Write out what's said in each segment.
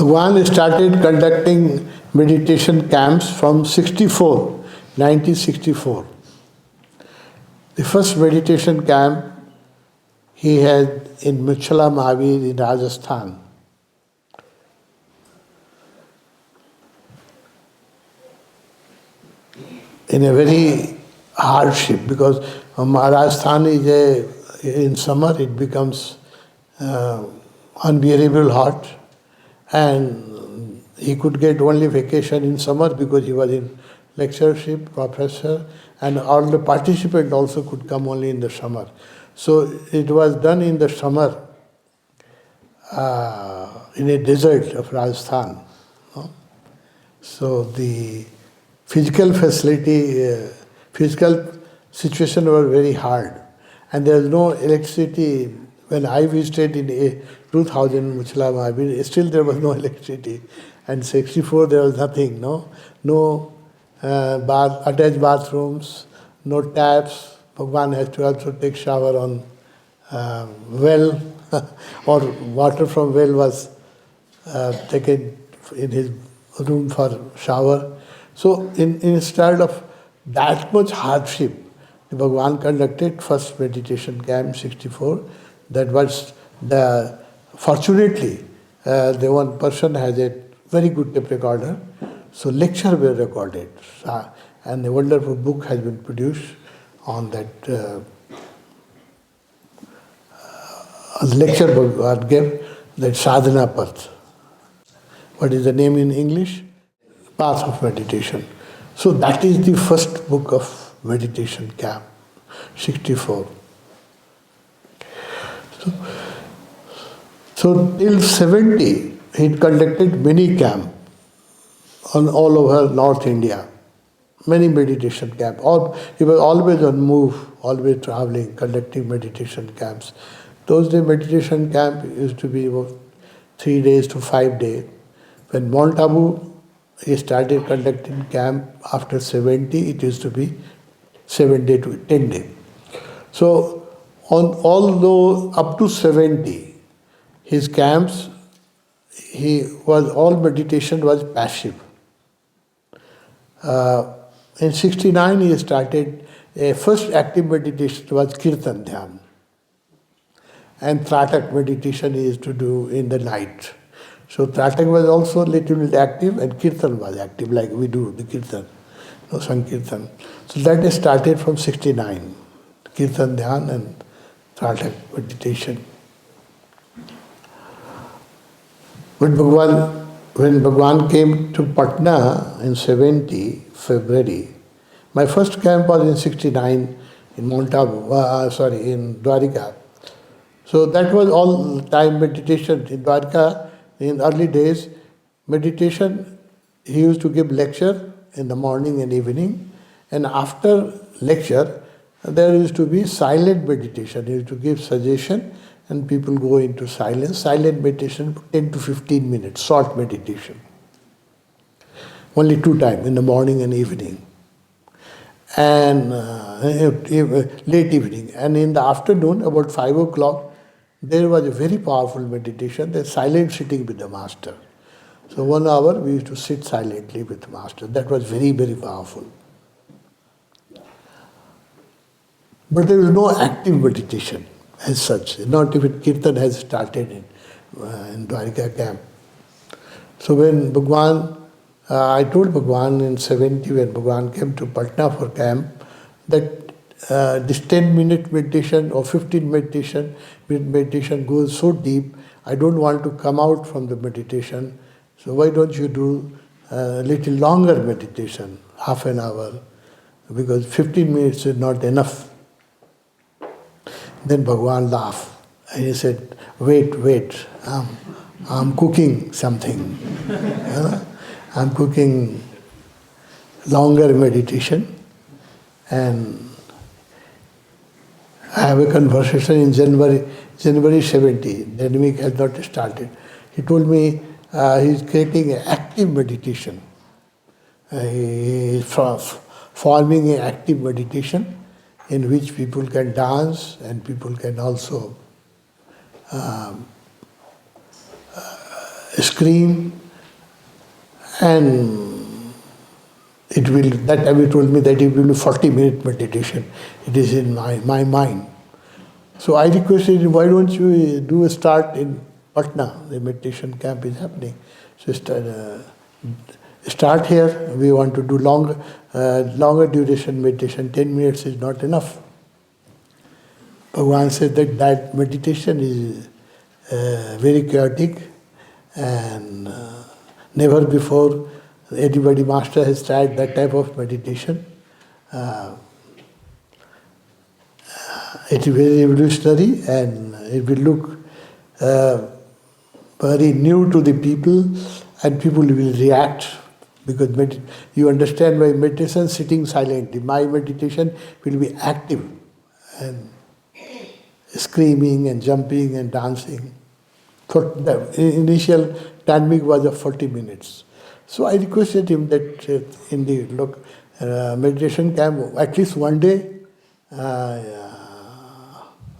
Bhagwan started conducting meditation camps from 1964. The first meditation camp he had in Michala Mahavir in Rajasthan. In a very hardship, because Rajasthan in summer it becomes unbearable hot, and he could get only vacation in summer because he was in lectureship, professor, and all the participants also could come only in the summer. So it was done in the summer in a desert of Rajasthan. No? So the physical situation was very hard, and there was no electricity. When I visited in 2000 Michala Mahavir, still there was no electricity, and 64 there was nothing, no attached bathrooms, no taps. Bhagwan has to also take shower on well, or water from well was taken in his room for shower. So instead of that much hardship, Bhagwan conducted first meditation camp 64. That was fortunately the one person has a very good tape recorder, so lecture were recorded, and a wonderful book has been produced on that lecture Bhagwan gave, that Sadhana Path. What is the name in English? Path of Meditation. So that is the first book of meditation camp, 64. So till 70, he conducted many camps on all over North India, many meditation camps. He was always on move, always traveling, conducting meditation camps. Those days meditation camp used to be about 3 days to 5 days. When Mount Abu, he started conducting camp after 70, it used to be 7 days to 10 days. So although up to 70, his camps, all meditation was passive. In 69, he started a first active meditation was Kirtan Dhyan. And Tratak meditation he used to do in the night. So Tratak was also a little bit active, and Kirtan was active, like we do the Kirtan, Sankirtan. So that started from 69, Kirtan Dhyan and Tratak meditation. When Bhagwan came to Patna in 70, February, my first camp was in 69 in Mount Abu, in Dwarika. So that was all time meditation in Dwarka. In early days, meditation, he used to give lecture in the morning and evening, and after lecture, there used to be silent meditation. He used to give suggestion, and people go into silence. Silent meditation, 10 to 15 minutes, short meditation. Only 2 times, in the morning and evening. And late evening. And in the afternoon, about 5 o'clock, there was a very powerful meditation, the silent sitting with the master. So 1 hour we used to sit silently with the master. That was very, very powerful. But there was no active meditation as such. Not even Kirtan has started in Dwarika camp. So when Bhagwan, I told Bhagwan in 70 when Bhagwan came to Patna for camp, that this 10-minute meditation or 15-minute meditation goes so deep, I don't want to come out from the meditation. So why don't you do a little longer meditation, half an hour, because 15 minutes is not enough. Then Bhagwan laughed and he said, wait, I'm cooking something. I'm cooking longer meditation, and I have a conversation in January 70. The pandemic has not started. He told me he's creating an active meditation. He is forming an active meditation in which people can dance and people can also screen, and it will, that time he told me that it will be 40-minute meditation. It is in my mind. So I requested him, why don't you do a start in Patna? The meditation camp is happening. So start here. We want to do longer duration meditation. 10 minutes is not enough. Bhagavan said that meditation is very chaotic, and never before anybody master has tried that type of meditation. It is very revolutionary, and it will look very new to the people, and people will react, because you understand by meditation sitting silently. My meditation will be active and screaming and jumping and dancing. So the initial timing was of 40 minutes. So I requested him that in the meditation camp, at least one day,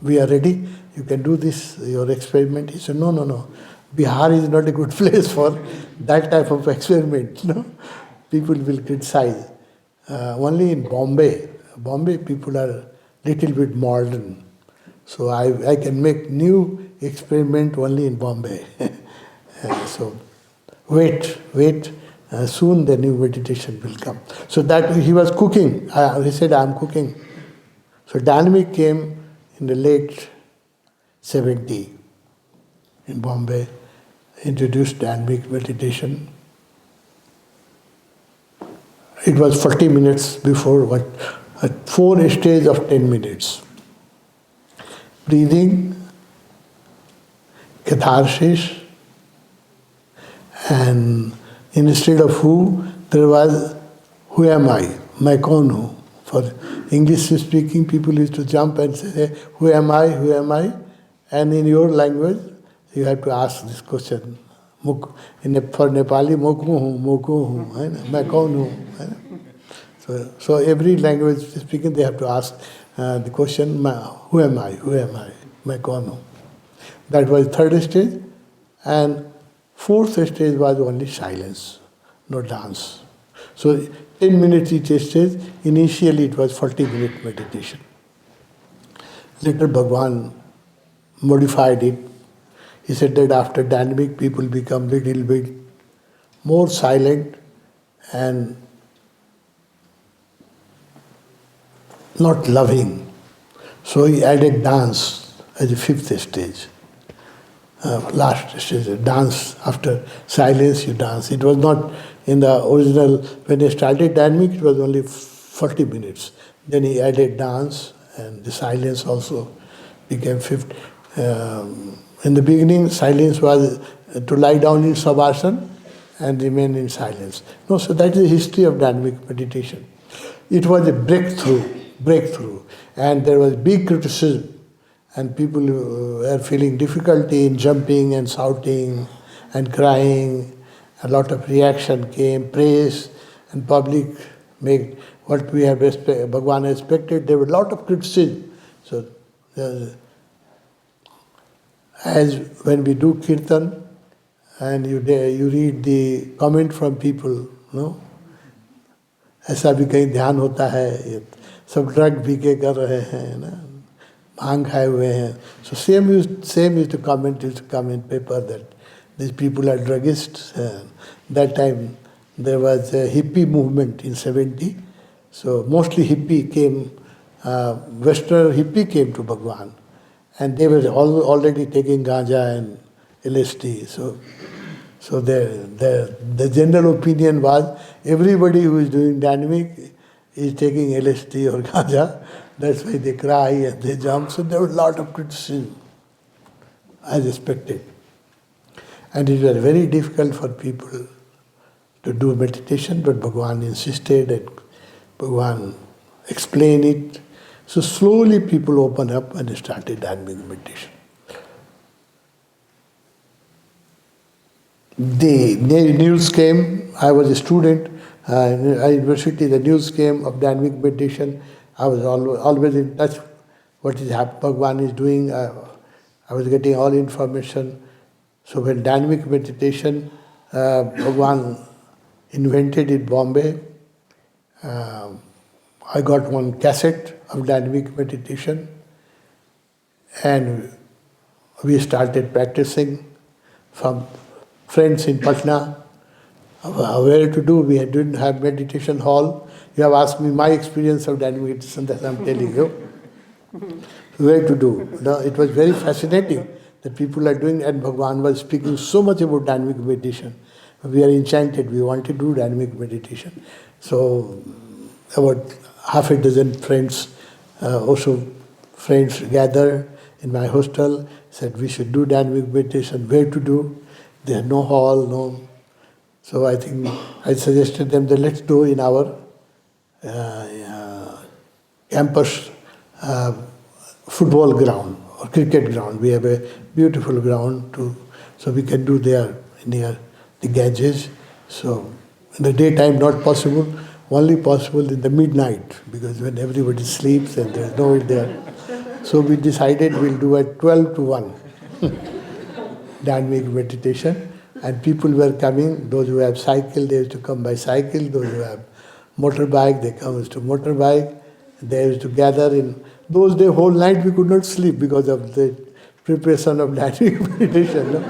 we are ready, you can do this, your experiment. He said, no. Bihar is not a good place for that type of experiment. No? People will criticize. Only in Bombay people are little bit modern. So I can make new experiment only in Bombay. So wait, soon the new meditation will come. So that he was cooking. He said, I'm cooking. So dynamic came in the late 70 in Bombay, introduced dynamic meditation. It was 40 minutes before 4 stages of 10 minutes. Breathing, catharsis, and instead of who, there was who am I? मैं कौन हूँ? For English speaking people used to jump and say, who am I? Who am I? And in your language, you have to ask this question. For Nepali, मोको हूँ, मैं कौन हूँ? So every language speaking, they have to ask the question, who am I? Who am I? मैं कौन हूँ? That was third stage, and fourth stage was only silence, no dance. So 10 minutes each stage. Initially it was 40-minute meditation. Later Bhagavan modified it. He said that after dynamic people become little bit more silent and not loving. So he added dance as a fifth stage. Last stage, dance. After silence you dance. It was not in the original, when he started dynamic, it was only 40 minutes. Then he added dance, and the silence also became fifth. In the beginning, silence was to lie down in savasana and remain in silence. No, so that is the history of dynamic meditation. It was a breakthrough, and there was big criticism, and people were feeling difficulty in jumping and shouting and crying. A lot of reaction came, praise, and public made what we have Bhagavan expected. There were a lot of criticism. So, as when we do kirtan, and you read the comment from people, no? ऐसा भी कहीं ध्यान होता है, सब drug भी के कर रहे हैं ना, भांग खाए हुए हैं. So same used to come in paper that these people are druggists. That time there was a hippie movement in 70. So mostly hippie came, Western hippie came to Bhagavan. And they were already taking ganja and LSD. So the general opinion was everybody who is doing dynamic is taking LSD or ganja. That's why they cry and they jump. So there was a lot of criticism, as expected. And it was very difficult for people to do meditation, but Bhagavan insisted and Bhagavan explained it. So slowly people opened up and started dynamic meditation. The news came, I was a student at university, the news came of dynamic meditation. I was always in touch what is Bhagavan is doing. I was getting all information. So when dynamic meditation, Bhagwan invented in Bombay, I got one cassette of dynamic meditation, and we started practicing from friends in Patna. Where to do? We didn't have meditation hall. You have asked me my experience of dynamic meditation, that I'm telling you. Where to do? No, it was very fascinating that people are doing, and Bhagwan was speaking so much about dynamic meditation. We are enchanted. We want to do dynamic meditation. So about half a dozen friends, also friends gather in my hostel, said we should do dynamic meditation. Where to do? There no hall, no. So I think I suggested them that let's do in our campus football ground or cricket ground. We have a beautiful ground so we can do there near the Ganges. So in the daytime not possible, only possible in the midnight, because when everybody sleeps and there's no one there. So we decided we'll do at 12 to 1 dynamic meditation. And people were coming, those who have cycle, they used to come by cycle, those who have motorbike, they come to motorbike. They used to gather in those days, whole night we could not sleep because of the preparation of dynamic meditation. No?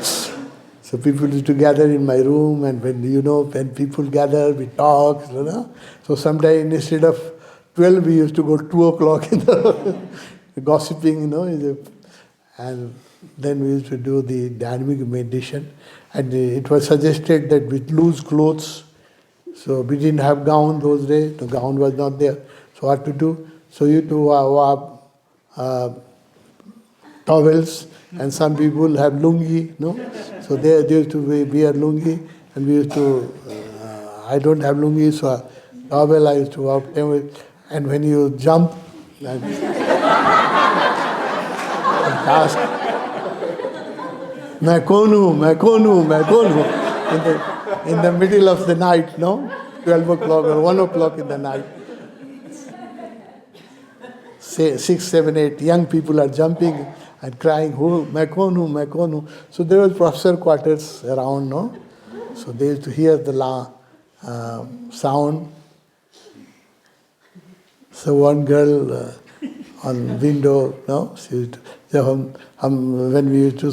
So people used to gather in my room, and when people gather, we talk, So sometimes instead of 12, we used to go 2 o'clock in the gossiping, and then we used to do the dynamic meditation. And it was suggested that with loose clothes, so we didn't have gown those days, the gown was not there. So what to do? So you to wear towels, and some people have lungi, no? So they used to wear lungi, and we used to, I don't have lungi, so towel I used to wear, and when you jump, and ask, मैं कौन हूँ, in the middle of the night, no? 12 o'clock or 1 o'clock in the night. Say 6, 7, 8 young people are jumping and crying, मैं कौन हूँ. So there was professor quarters around, no? So they used to hear the sound. So one girl on window, no? She used to, when we used to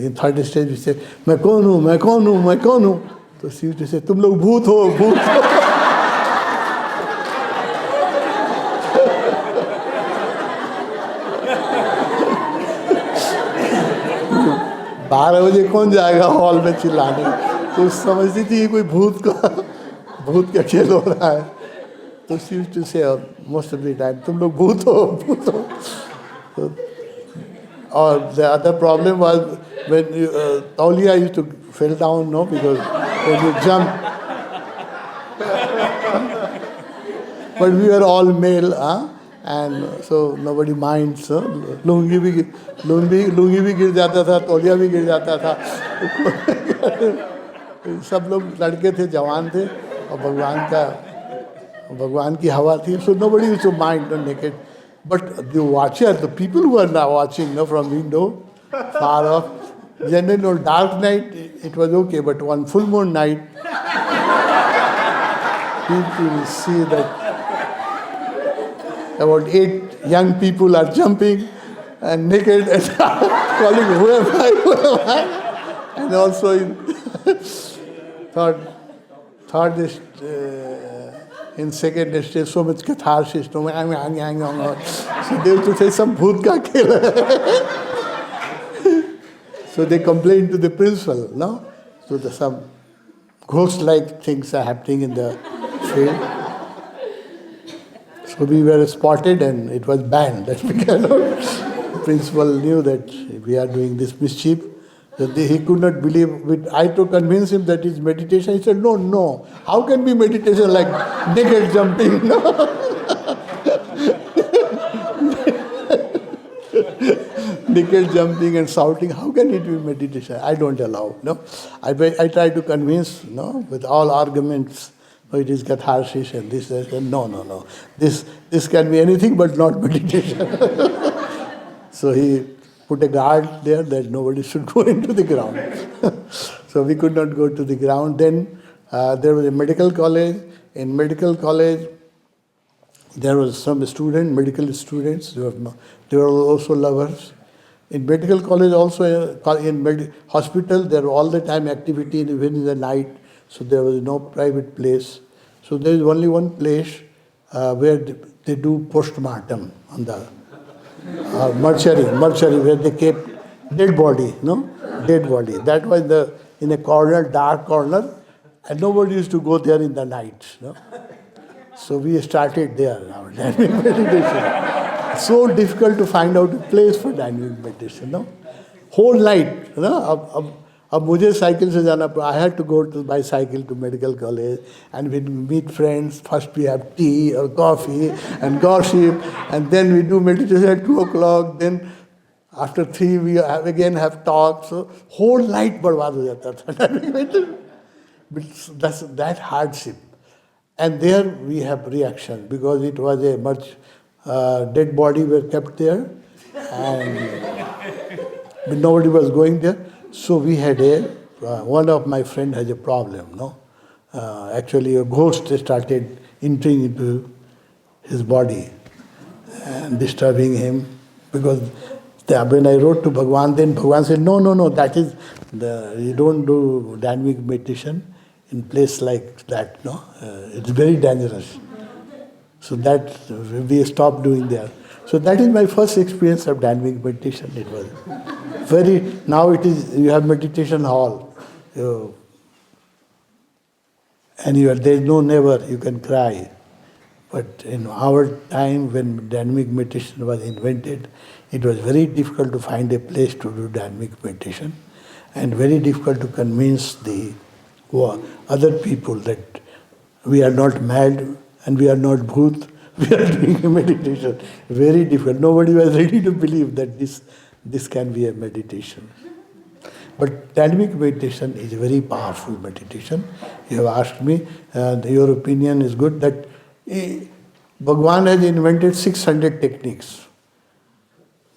in third stage, we said, मैं कौन हूँ. So she used to say, तुम लोग भूत हो. 12 बजे कौन जाएगा हॉल में चिल्लाने. तो समझती थी कि कोई भूत का खेल हो रहा है. तो she used to say most of the time, तुम लोग भूत हो. Or the other problem was when Tauliya used to fell down, no, because when you jump. But we were all male, and so nobody minds. Lungi भी गिर जाता था, तौलिया भी गिर जाता था. सब लोग लड़के थे, जवान थे, और भगवान की हवा थी. So nobody used to mind the naked. But the watcher, the people who are now watching from window, far off, generally on dark night it was okay, but on full moon night, people see that about 8 young people are jumping and naked and calling, who am I? And also in third in second stage, so much catharsis. So they used to say some bhoot ka khel. So they complained to the principal, no? So some ghost-like things are happening in the field. So we were spotted and it was banned. That we cannot. The principal knew that we are doing this mischief. That he could not believe. I to convince him that it's meditation. He said, no. How can be meditation like naked jumping? No. Naked jumping and shouting. How can it be meditation? I don't allow. No. I try to convince, with all arguments. No, it is catharsis and this. No. This can be anything but not meditation. So he put a guard there that nobody should go into the ground. So we could not go to the ground. Then there was a medical college. In medical college, there was some medical students. They were also lovers. In medical college also, in hospital, there were all the time activity even in the night. So there was no private place. So there is only one place where they do postmortem on the mortuary where they kept dead body, dead body. That was in a corner, dark corner, and nobody used to go there in the night. So we started there, our dynamic meditation. So difficult to find out a place for dynamic meditation. Whole night, अब मुझे cycle से जाना पड़ा. I had to go to bicycle to medical college, and we meet friends. First we have tea or coffee and gossip, and then we do meditation at 2:00. Then after 3 we again have talks. So whole night बर्बाद हो जाता था. That's that hardship, and there we have reaction because it was a much dead body were kept there, and nobody was going there. So we had one of my friend has a problem, actually a ghost started entering into his body and disturbing him because when I wrote to Bhagwan, then Bhagwan said, no, that is, you don't do dynamic meditation in place like that, it's very dangerous. So that we stopped doing there. So that is my first experience of dynamic meditation. It was now it is, you have meditation hall. And there is no never, you can cry. But in our time when dynamic meditation was invented, it was very difficult to find a place to do dynamic meditation and very difficult to convince the other people that we are not mad and we are not bhoot, we are doing a meditation. Very difficult. Nobody was ready to believe that this can be a meditation. But dynamic meditation is a very powerful meditation. You have asked me, your opinion is good that Bhagwan has invented 600 techniques.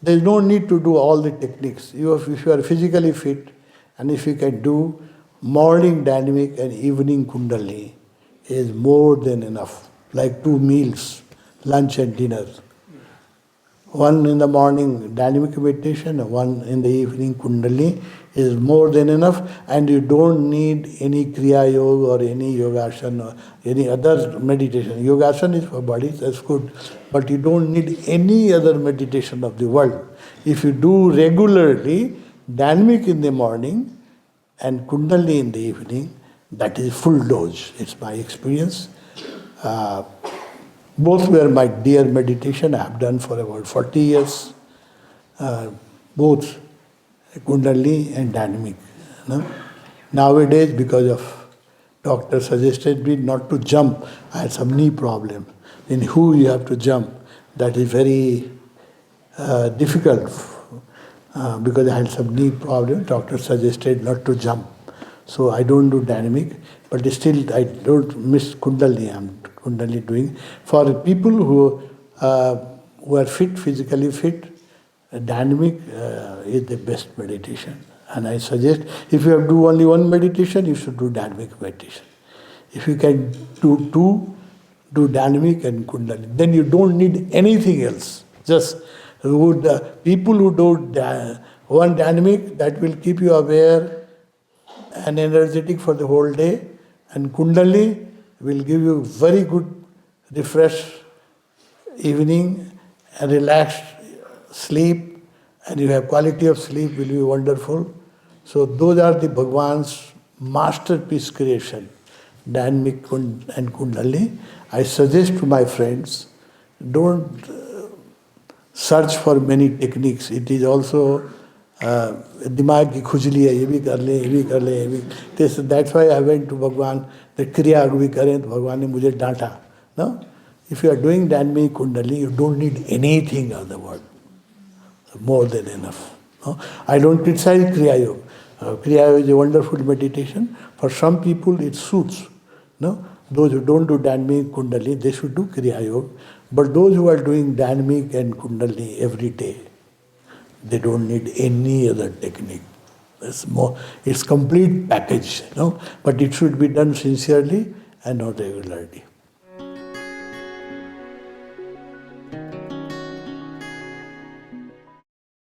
There is no need to do all the techniques. If you are physically fit and if you can do morning dynamic and evening kundalini is more than enough. Like 2 meals, lunch and dinner. One in the morning dynamic meditation, one in the evening kundalini is more than enough, and you don't need any kriya yoga or any yogasana or any other meditation. Yogasana is for body, that's good, but you don't need any other meditation of the world. If you do regularly dynamic in the morning and kundalini in the evening, that is full dose. It's my experience. Both were my dear meditation. I have done for about 40 years. Both kundalini and dynamic. Nowadays, because of doctor suggested me not to jump, I had some knee problem. In who you have to jump, that is very difficult because I had some knee problem. Doctor suggested not to jump. So I don't do dynamic, but still I don't miss kundalini. I'm kundalini doing. For people who are fit, physically fit, dynamic is the best meditation. And I suggest if you have to do only one meditation, you should do dynamic meditation. If you can do two, do dynamic and kundalini. Then you don't need anything else. Just people who do one dynamic, that will keep you aware and energetic for the whole day, and kundalini will give you very good refresh evening and relaxed sleep, and you have quality of sleep will be wonderful. So those are the Bhagwan's masterpiece creation, dynamic and kundalini. I suggest to my friends, don't search for many techniques. It is also दिमाग की खुजली है, ये भी कर ले, ये भी कर ले, ये भी. That's why I went to Bhagwan, the kriya भी करें, तो भगवान ने मुझे डांटा. No? If you are doing dynamic kundalini, you don't need anything of the world. More than enough. No? I don't criticize kriya yoga. Kriya yoga is a wonderful meditation. For some people it suits. No? Those who don't do dynamic kundalini, they should do kriya yoga. But those who are doing dynamic and kundalini every day, They don't need any other technique. It's complete package, but it should be done sincerely and not regularly.